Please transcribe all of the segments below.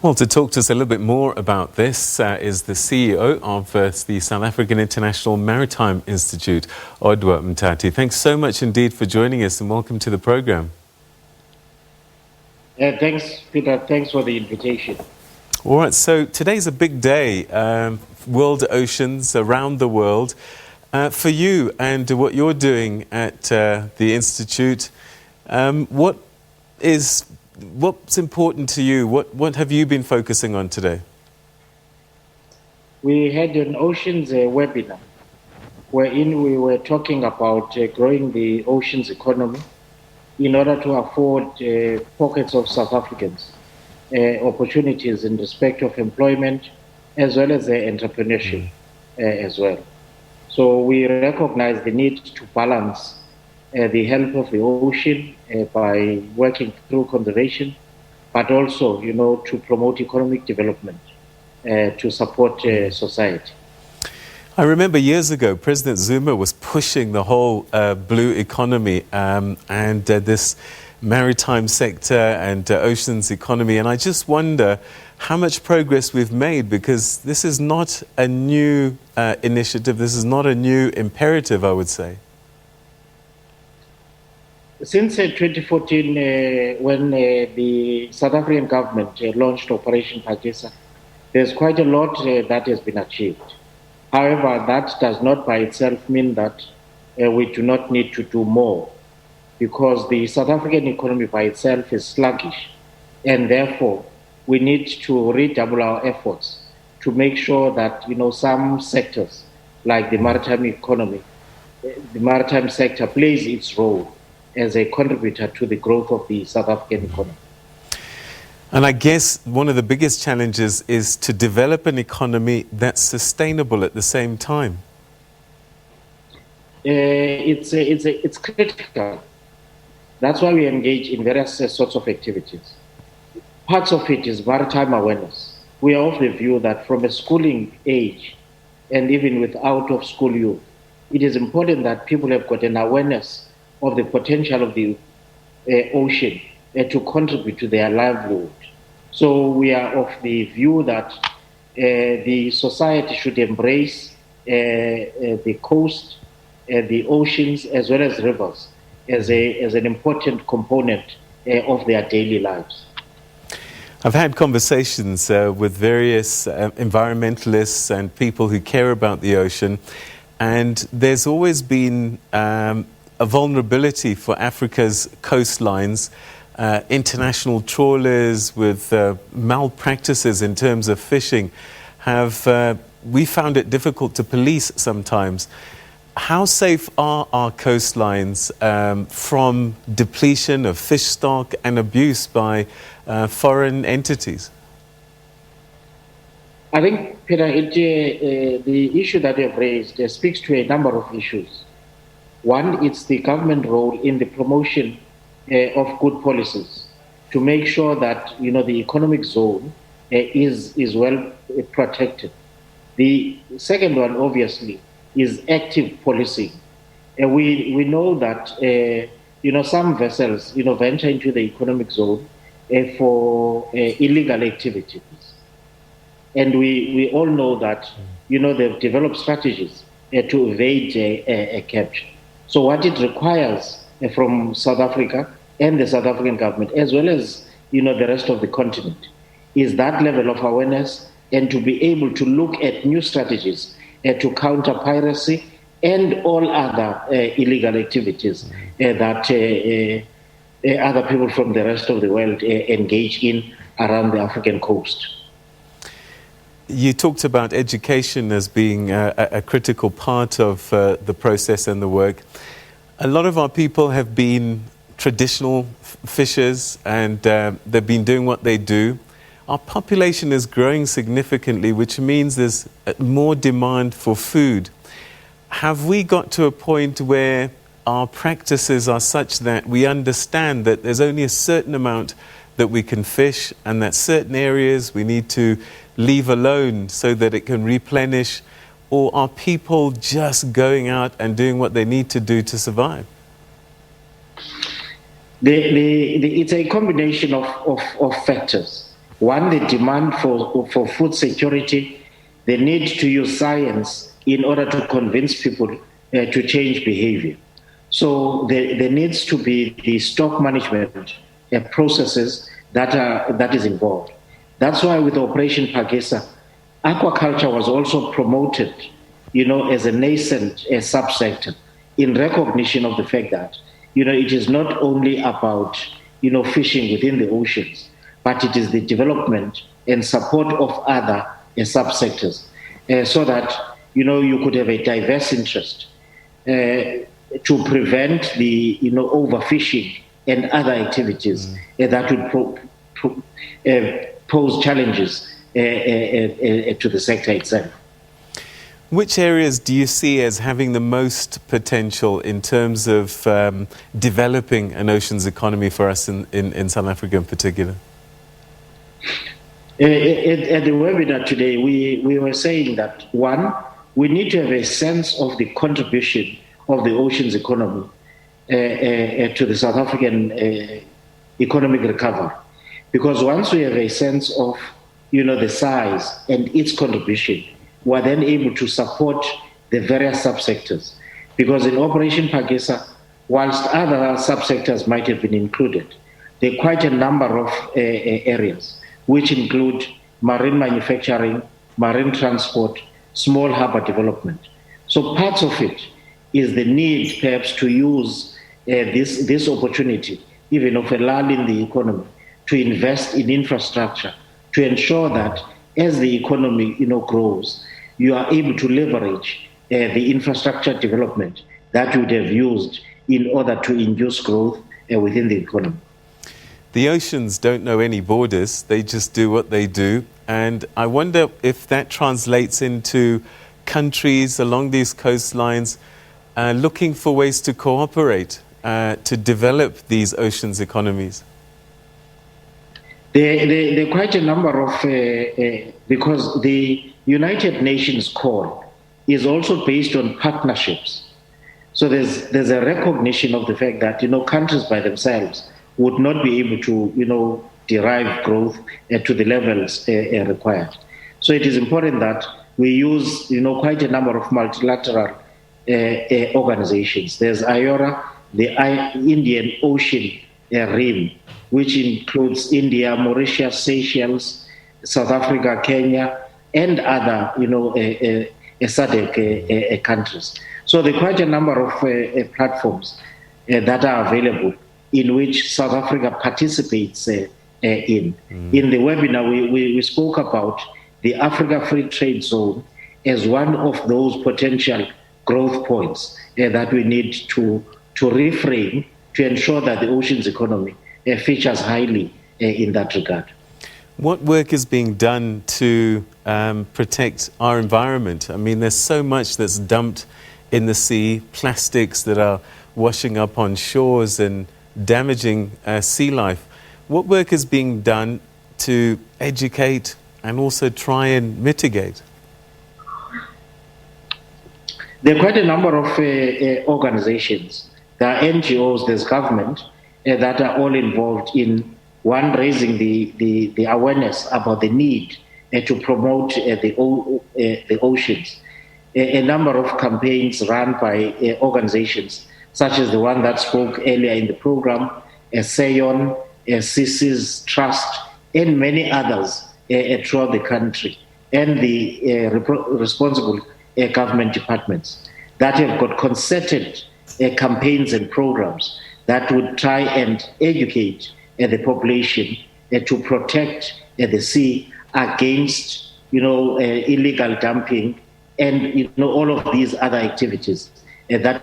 Well, to talk to us a little bit more about this is the CEO of the South African International Maritime Institute, Odwa Mtati. Thanks so much indeed for joining us and welcome to the program. Thanks, Peter. Thanks for the invitation. All right, so today's a big day, world oceans around the world. For you and what you're doing at the Institute, what's important to you? What have you been focusing on today? We had an oceans webinar wherein we were talking about growing the oceans economy in order to afford pockets of South Africans opportunities in respect of employment as well as entrepreneurship as well. So we recognize the need to balance the health of the ocean by working through conservation, but also, to promote economic development to support society. I remember years ago, President Zuma was pushing the whole blue economy and this maritime sector and oceans economy. And I just wonder how much progress we've made, because this is not a new initiative. This is not a new imperative, I would say. Since 2014, when the South African government launched Operation Phakisa, there's quite a lot that has been achieved. However, that does not by itself mean that we do not need to do more, because the South African economy by itself is sluggish, and therefore we need to redouble our efforts to make sure that some sectors like the maritime economy, the maritime sector plays its role as a contributor to the growth of the South African economy. And I guess one of the biggest challenges is to develop an economy that's sustainable at the same time. It's critical. That's why we engage in various sorts of activities. Parts of it is maritime awareness. We are of the view that from a schooling age and even with out of school youth, it is important that people have got an awareness of the potential of the ocean to contribute to their livelihood. So we are of the view that the society should embrace the coast, the oceans, as well as rivers as an important component of their daily lives. I've had conversations with various environmentalists and people who care about the ocean, and there's always been a vulnerability for Africa's coastlines. International trawlers with malpractices in terms of fishing we found it difficult to police sometimes. How safe are our coastlines from depletion of fish stock and abuse by foreign entities? I think, Peter, the issue that you have raised speaks to a number of issues. One, it's the government role in the promotion of good policies to make sure that the economic zone is well protected. The second one, obviously, is active policing. We know that some vessels venture into the economic zone for illegal activities, and we all know that they've developed strategies to evade capture. So what it requires from South Africa and the South African government, as well as the rest of the continent, is that level of awareness and to be able to look at new strategies to counter piracy and all other illegal activities that other people from the rest of the world engage in around the African coast. You talked about education as being a critical part of the process and the work. A lot of our people have been traditional fishers and they've been doing what they do. Our population is growing significantly, which means there's more demand for food. Have we got to a point where our practices are such that we understand that there's only a certain amount that we can fish and that certain areas we need to leave alone so that it can replenish? Or are people just going out and doing what they need to do to survive? It's a combination of factors. One, the demand for food security, the need to use science in order to convince people to change behavior. So there needs to be the stock management processes that is involved. That's why with Operation Pagesa, aquaculture was also promoted, as a nascent subsector in recognition of the fact that, it is not only about, fishing within the oceans, but it is the development and support of other subsectors so that, you could have a diverse interest to prevent the, overfishing and other activities that would pose challenges to the sector itself. Which areas do you see as having the most potential in terms of developing an oceans economy for us in South Africa in particular? At the webinar today, we were saying that, one, we need to have a sense of the contribution of the oceans economy to the South African economic recovery. Because once we have a sense of, the size and its contribution, we are then able to support the various subsectors. Because in Operation Pagesa, whilst other subsectors might have been included, there are quite a number of areas, which include marine manufacturing, marine transport, small harbour development. So parts of it is the need perhaps to use this opportunity, even of a lull in the economy, to invest in infrastructure, to ensure that as the economy grows, you are able to leverage the infrastructure development that you would have used in order to induce growth within the economy. The oceans don't know any borders, they just do what they do. And I wonder if that translates into countries along these coastlines looking for ways to cooperate, to develop these oceans economies. There are quite a number of, because the United Nations call is also based on partnerships. So there's a recognition of the fact that, countries by themselves would not be able to, derive growth to the levels required. So it is important that we use, quite a number of multilateral organizations. There's IORA, the Indian Ocean Rim, which includes India, Mauritius, Seychelles, South Africa, Kenya, and other, SADC countries. So there are quite a number of platforms that are available in which South Africa participates in. In the webinar, we spoke about the Africa Free Trade Zone as one of those potential growth points that we need to reframe to ensure that the oceans economy features highly in that regard. What work is being done to protect our environment? I mean, there's so much that's dumped in the sea, plastics that are washing up on shores and damaging sea life. What work is being done to educate and also try and mitigate? There are quite a number of organizations. There are NGOs, there's government, that are all involved in, one, raising the awareness about the need to promote the oceans. A number of campaigns run by organizations, such as the one that spoke earlier in the program, SAEON, CC's Trust, and many others throughout the country, and the responsible government departments that have got concerted campaigns and programs that would try and educate the population to protect the sea against, illegal dumping and, all of these other activities that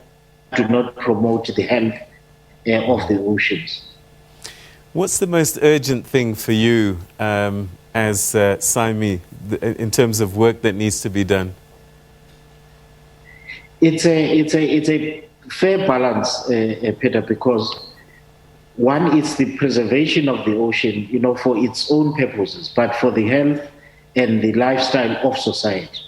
do not promote the health of the oceans. What's the most urgent thing for you as SAIMI in terms of work that needs to be done? It's a fair balance, Peter, because one is the preservation of the ocean, for its own purposes, but for the health and the lifestyle of society.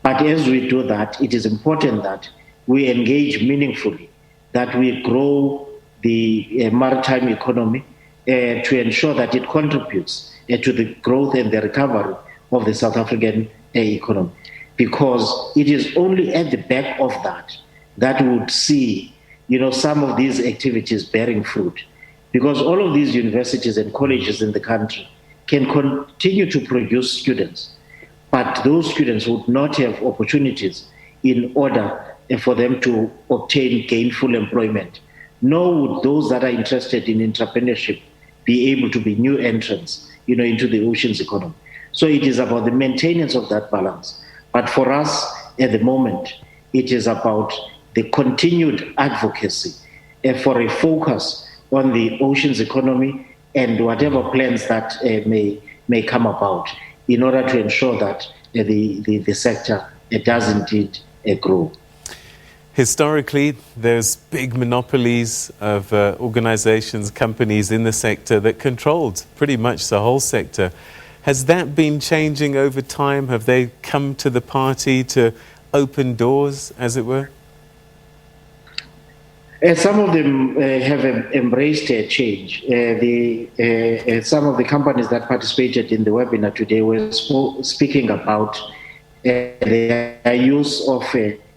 But as we do that, it is important that we engage meaningfully, that we grow the maritime economy, to ensure that it contributes to the growth and the recovery of the South African economy. Because it is only at the back of that we would see, some of these activities bearing fruit. Because all of these universities and colleges in the country can continue to produce students, but those students would not have opportunities in order for them to obtain gainful employment, nor would those that are interested in entrepreneurship be able to be new entrants, into the oceans economy. So it is about the maintenance of that balance. But for us at the moment, it is about the continued advocacy for a focus on the oceans economy and whatever plans that may come about in order to ensure that the sector does indeed grow. Historically, there's big monopolies of organizations, companies in the sector that controlled pretty much the whole sector. Has that been changing over time? Have they come to the party to open doors, as it were? Some of them have embraced change. Some of the companies that participated in the webinar today were speaking about the use of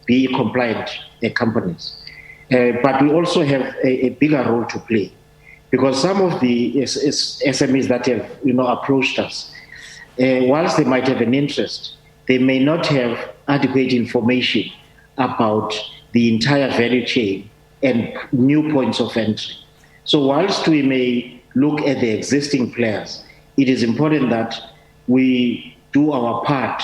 BE compliant companies. But we also have a bigger role to play, because some of the SMEs that have approached us, whilst they might have an interest, they may not have adequate information about the entire value chain and new points of entry. So whilst we may look at the existing players, it is important that we do our part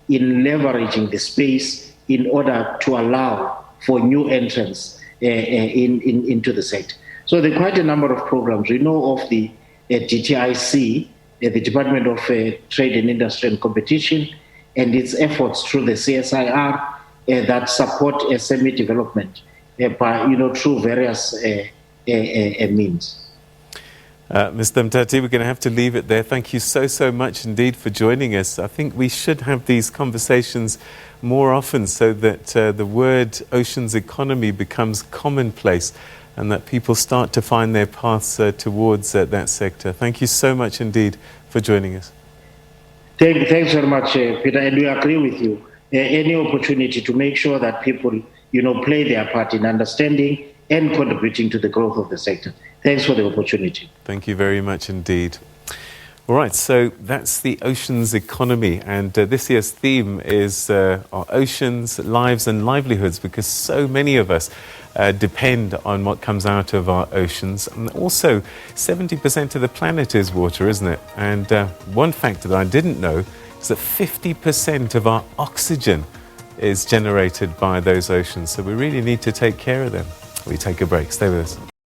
in leveraging the space in order to allow for new entrants into the sector. So there are quite a number of programs. We know of the DTIC, the Department of Trade and Industry and Competition, and its efforts through the CSIR that support SME development through various means. Mr. Mtati, we're going to have to leave it there. Thank you so much indeed for joining us. I think we should have these conversations more often so that the word oceans economy becomes commonplace and that people start to find their paths towards that sector. Thank you so much indeed for joining us. Thanks very much, Peter, and we agree with you. Any opportunity to make sure that people play their part in understanding and contributing to the growth of the sector. Thanks for the opportunity. Thank you very much indeed. All right, so that's the oceans economy, and this year's theme is our oceans, lives and livelihoods, because so many of us depend on what comes out of our oceans. And also, 70% of the planet is water, isn't it? And one factor that I didn't know is that 50% of our oxygen is generated by those oceans. So we really need to take care of them. We take a break. Stay with us.